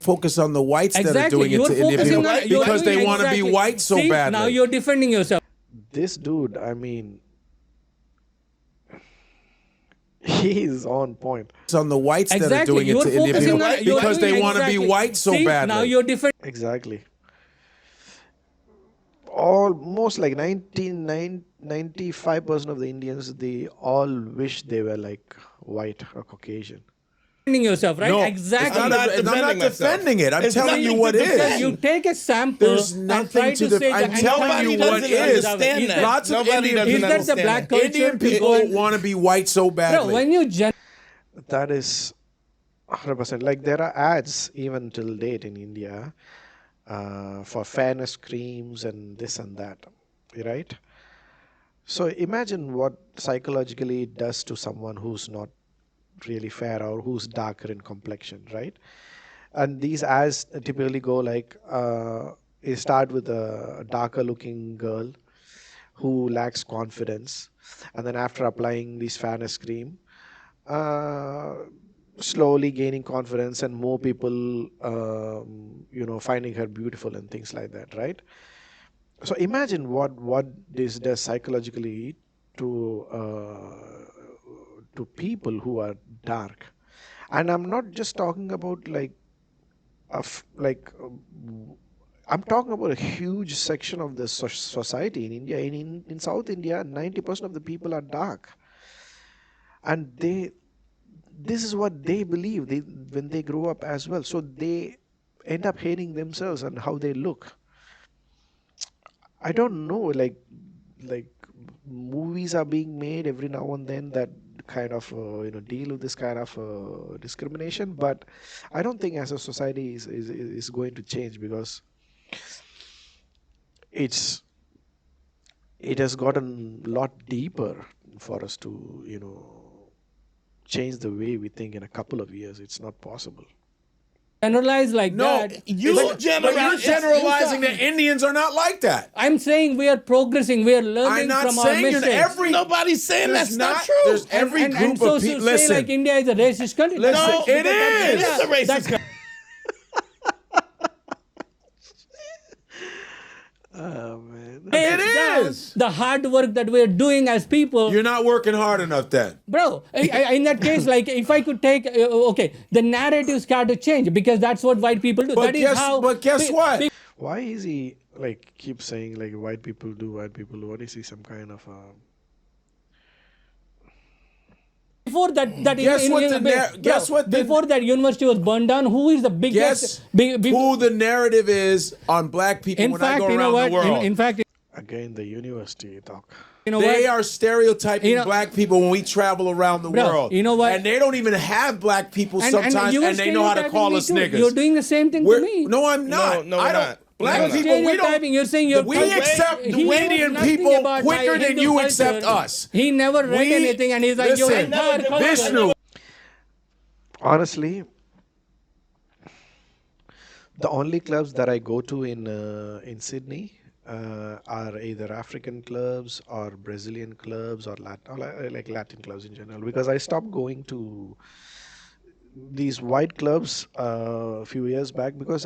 focus on the whites that are Exactly. doing it You're to Indian focusing people on- you're because doing they want to be exactly. white so See, badly. Now you're defending yourself. This dude, I mean, he's on point. It's on the whites that are Exactly. doing it You're to Indian focusing people on you're because doing they want to be exactly. white so See, badly. Now you're defending. Exactly. Almost like 95% of the Indians, they all wish they were like white or Caucasian. yourself, right? No, Exactly. I'm not defending myself. defending it. I'm It's telling you nothing what to is. defend. You take a sample There's and nothing try to to say I'm that telling you what doesn't is. understand that. Lots of Nobody Indian doesn't Is that the understand black that. culture? Indian to go people and- want to be white so badly. Bro, when you That is 100%. Like there are ads even till date in India for fairness creams and this and that, right? So imagine what psychologically it does to someone who's not really fair or who's darker in complexion, right? And these ads typically go like, they start with a darker looking girl who lacks confidence, and then after applying this fairness cream, slowly gaining confidence and more people, finding her beautiful and things like that, right? So imagine what this does psychologically to people who are dark, and I'm not just talking about I'm talking about a huge section of the society in India. In South India, 90% of the people are dark, and this is what they believe when they grow up as well. So they end up hating themselves and how they look. I don't know, like movies are being made every now and then that kind of deal with this kind of discrimination, but I don't think as a society is going to change, because it has gotten a lot deeper for us to change the way we think in a couple of years. It's not possible. generalize like No, that. but you're generalizing that Indians are not like that. I'm saying we are progressing. We are I'm learning not from our saying mistakes. Nobody's saying there's that's not true. There's every and group so of people. say Listen, like India is a racist country. Listen, No, it it is. is a racist country. Oh man. It down is. the hard work that we're doing as people. You're not working hard enough then. Bro, in that case, like if I could take, the narratives start to change, because that's what white people do. But guess what? Why is he like keep saying like white people do? What is he, some kind of Before that, Guess before that university was burned down, who is the Guess biggest? who the narrative is on black people In when I fact, go you know around what? the world. In fact, again the university talk? you know They what? are stereotyping black people when we travel around the Bro, world. you know what? And they don't even have black people sometimes, you and they know how to stereotyping call me us too. niggas. You're doing the same thing to me. No, I'm not. No, I we're don't. not. Black You're people, we stereotyping. don't. You're saying you're We accept he knows Indian nothing people about quicker my than Hindu you culture. accept us. He never read anything, and he's like, your Listen, entire culture. Vishnu. Honestly, the only clubs that I go to in Sydney are either African clubs or Brazilian clubs or Latin clubs in general, because I stopped going to these white clubs a few years back because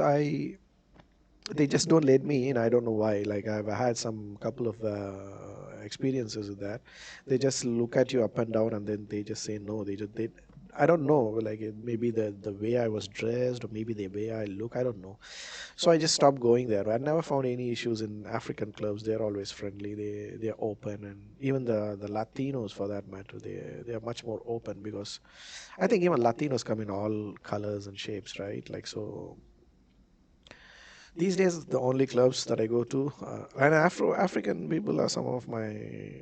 they just don't let me in. I don't know why. Like I've had some couple of experiences with that. They just look at you up and down, and then they just say no. They I don't know. Like maybe the way I was dressed, or maybe the way I look. I don't know. So I just stopped going there. I never found any issues in African clubs. They're always friendly. They're open, and even the Latinos, for that matter, they are much more open, because I think even Latinos come in all colors and shapes, right? Like so. These days, the only clubs that I go to, and African people are some of my,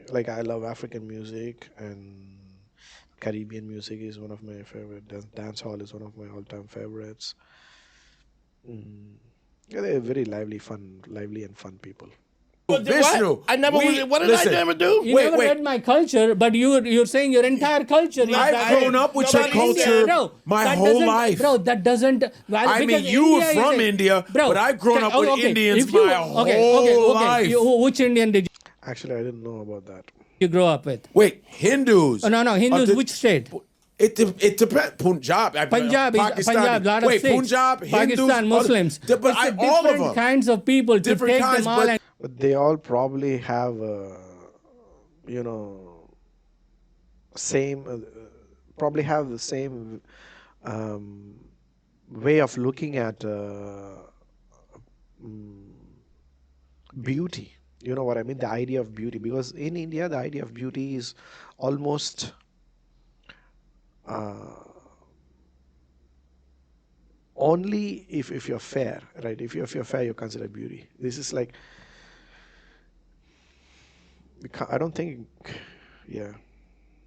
like I love African music, and Caribbean music is one of my favorite. Dance hall is one of my all-time favorites. Yeah, they're very lively and fun people. Vishnu. I never. What did listen, I never do? You never read my culture, but you're saying your entire culture is I've that- grown up with your Nobody- culture Bro, my that whole doesn't- life. Bro, that doesn't. I mean, because you were India is from India, but I've grown up with Indians if you- my whole life. Which Indian did Actually, I didn't know about that. you grow up with? Wait, Hindus. Oh, no, Hindus. the- Which state? It depends. Punjab, Punjab, lot of Wait, Sikhs, Punjab, Hindus, Pakistan, Muslims. but It's all of different them. kinds of people to Different take kinds, them all but- and But they all probably have, you know, probably have the same way of looking at beauty. You know what I mean? The idea of beauty. Because in India, the idea of beauty is almost only if you're fair, right? If you're fair, you're considered beauty. This is like, I don't think, yeah.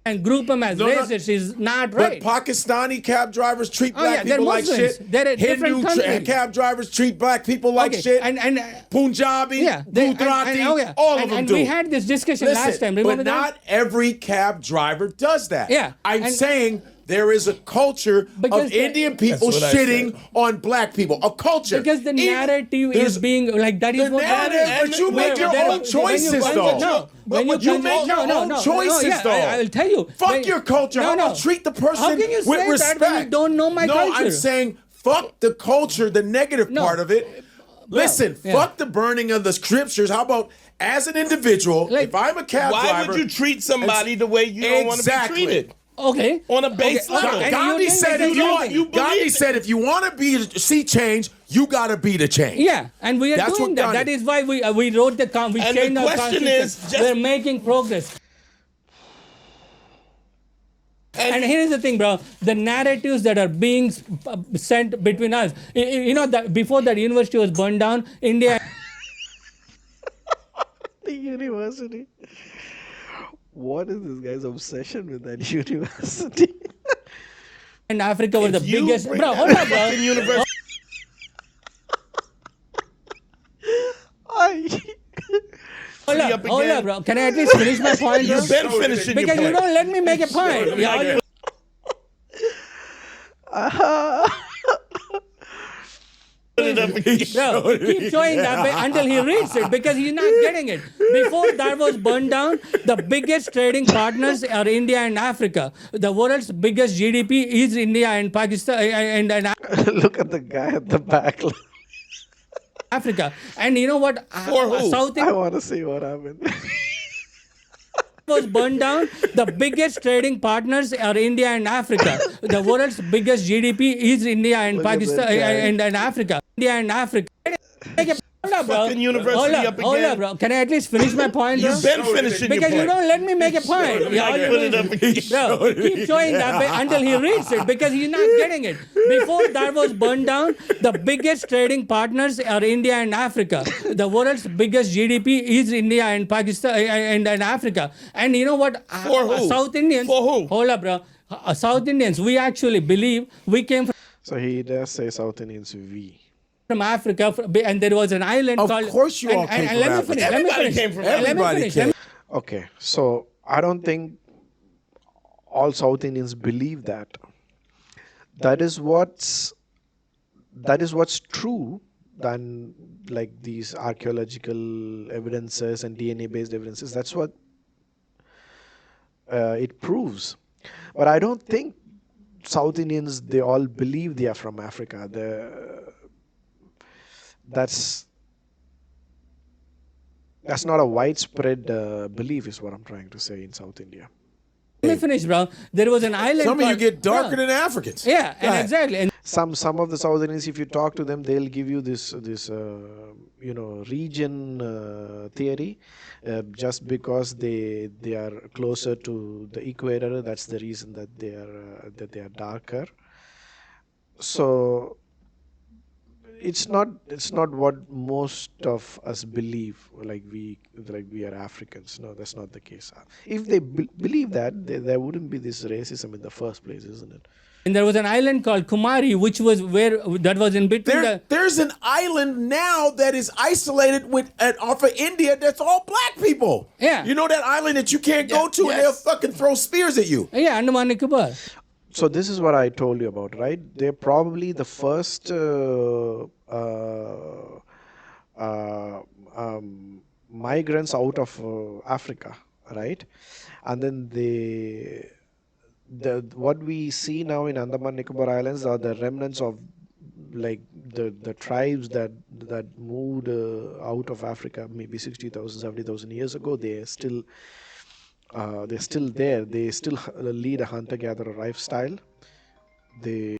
and group them as No, no. racists is not But right. Pakistani cab drivers treat Oh, black yeah, they're people like Muslims. shit. They're a different Hindu country. cab drivers treat black people like Okay, shit. and Punjabi, yeah, Gujarati, all of them and do. we had this discussion Listen, last time. Remember but that? not every cab driver does that. Yeah, I'm and- saying there is a culture Because of the- Indian people That's what I shitting on black people. A culture. Because the Even- narrative there's- is being like that is the what narrative, happens. but you make your When- own when you choices, consider- though. No, when But you make your no, own no, choices, yeah, though. I will tell you. Fuck When- your culture. How about treat the person How can you with say respect? that when you don't know my no, culture? I'm saying fuck the culture, the negative No. part of it. Listen, yeah. fuck the burning of the scriptures. How about as an individual, Like, if I'm a cab Why driver, would you treat somebody the way you don't want to be Exactly. treated? Okay. On a base Okay, level. and Gandhi you think said, that if that's you, wrong. Gandhi said, if you want to see change, you got to be the change. Yeah, and we are That's doing what that. Gandhi- That is why we wrote we And the changed our question constitution. is just- We're making progress. And here's the thing, bro. The narratives that are being sent between us. You know that before that university was burned down, India. The university. What is this guy's obsession with that university? And Africa were the You biggest. bring Bro, that hold up, bro. fucking university. Hold up, bro. Can I at least finish my point, bro? You've been finishing your Because you point. don't let me make a point. Yeah, Put it up again. Bro, keep showing that way until he reads it because he's not getting it. Before that was burned down, the biggest trading partners are India and Africa. The world's biggest GDP is India and Pakistan and Look at the guy at the back. Africa. And you know what? For who? South I India want to see what happened. was burned down. The biggest trading partners are India and Africa. The world's biggest GDP is India and Look at Pakistan that guy. and Africa. India and Africa. Hold up, bro. Fucking university up Hold again. up, bro. Can I at least finish my point, bro? You've been finishing your Because you point. don't let me make a point. Yeah, all you Put do it is- up again. Bro, keep showing that way until he reads it because he's not getting it. Before that was burned down, the biggest trading partners are India and Africa. The world's biggest GDP is India and Pakistan and Africa. And you know what? For who? South Indians. For who? Hold up, bro. South Indians, we actually believe we came So he does say South Indians from Africa, and there was an island Of called. course you all and, came and from let me Africa. finish. Let me Everybody finish. came from Let me Everybody finish. came. Let me- Okay, so I don't think all South Indians believe that. That is what's true than like these archaeological evidences and DNA based evidences. That's what it proves. But I don't think South Indians, they all believe they are from Africa. That's not a widespread belief, is what I'm trying to say in South India. Let me finish, bro. There was an island. Some of you called- get darker Bro. than Africans. Yeah, Go and ahead. exactly. And Some of the South Indians, if you talk to them, they'll give you this region theory, just because they are closer to the equator. That's the reason that they are darker. So it's not what most of us believe. Like we are Africans. No, that's not the case. If they believe that, there wouldn't be this racism in the first place, isn't it? And there was an island called Kumari, which was that was in between There's an island now that is isolated off of India that's all black people. Yeah. You know that island that you can't go to and they'll fucking throw spears at you. Andaman Nicobar. So this is what I told you about, right? They're probably the first migrants out of Africa, right? And then what we see now in Andaman Nicobar Islands are the remnants of like the tribes that moved out of Africa maybe 60,000, 70,000 years ago. They're still there. They still lead a hunter gatherer lifestyle. They